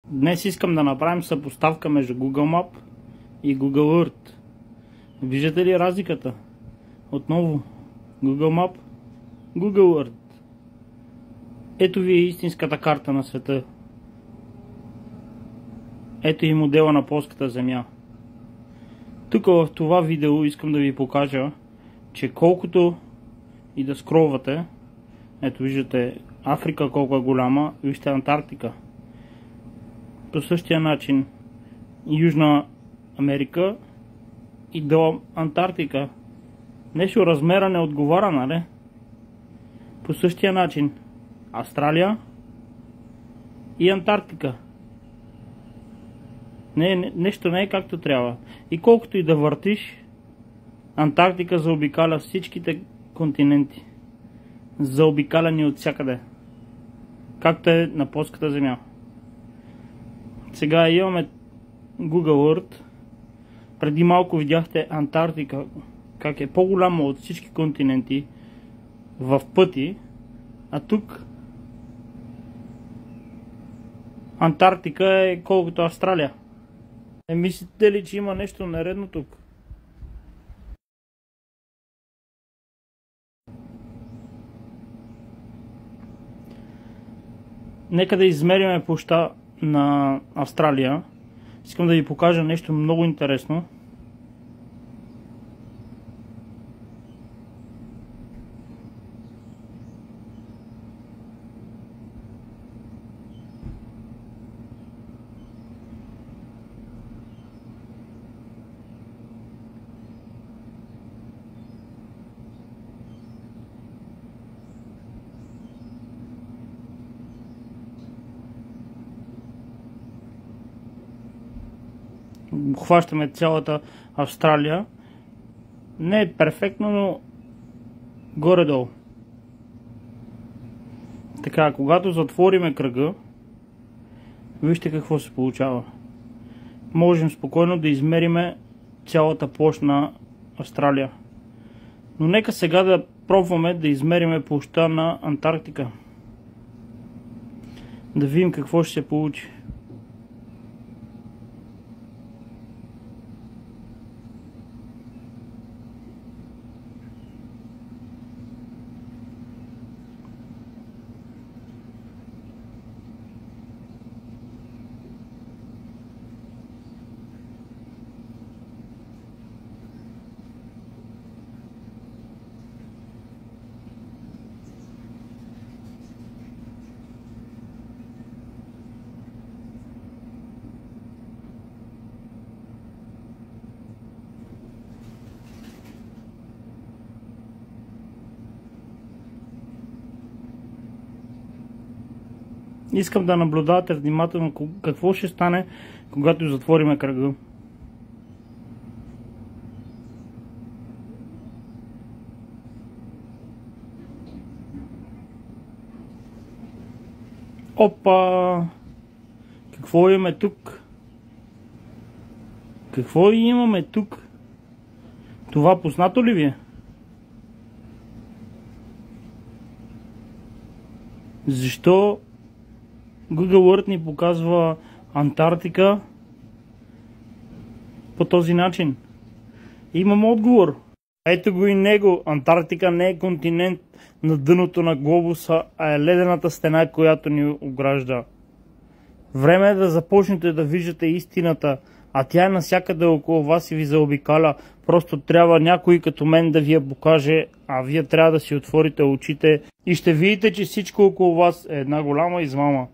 Днес искам да направим съпоставка между Google Map и Google Earth. Виждате ли разликата? Отново Google Map, Google Earth. Ето ви е истинската карта на света. Ето и модела на плоската земя. Тук в това видео искам да ви покажа, че колкото и да скролвате, ето виждате Африка колко е голяма, вижте Антарктика. По същия начин Южна Америка и до Антарктика. Нещо размера не отговаря, нали? По същия начин Австралия и Антарктика. Нещо не е както трябва. И колкото и да въртиш, Антарктика заобикаля всичките континенти. Заобикаляни от всякъде. Както е на плоската земя. Сега имаме Google Earth. Преди малко видяхте Антарктика, как е по-голяма от всички континенти в пъти, а тук Антарктика е колкото Австралия. Мислите ли, че има нещо нередно тук? Нека да измериме площта на Австралия. Искам да ви покажа нещо много интересно. Хващаме цялата Австралия. Не е перфектно, но горе-долу. Така, когато затвориме кръга, вижте какво се получава. Можем спокойно да измериме цялата площ на Австралия. Но нека сега да пробваме да измериме площта на Антарктика. Да видим какво ще се получи. Искам да наблюдавате внимателно какво ще стане, когато затвориме кръга. Опа! Какво имаме тук? Какво имаме тук? Това познато ли ви е? Защо Google Earth ни показва Антарктика по този начин? Имам отговор. Ето го и него. Антарктика не е континент на дъното на глобуса, а е ледената стена, която ни огражда. Време е да започнете да виждате истината, а тя е навсякъде около вас и ви заобикаля. Просто трябва някой като мен да ви я покаже, а вие трябва да си отворите очите и ще видите, че всичко около вас е една голяма измама.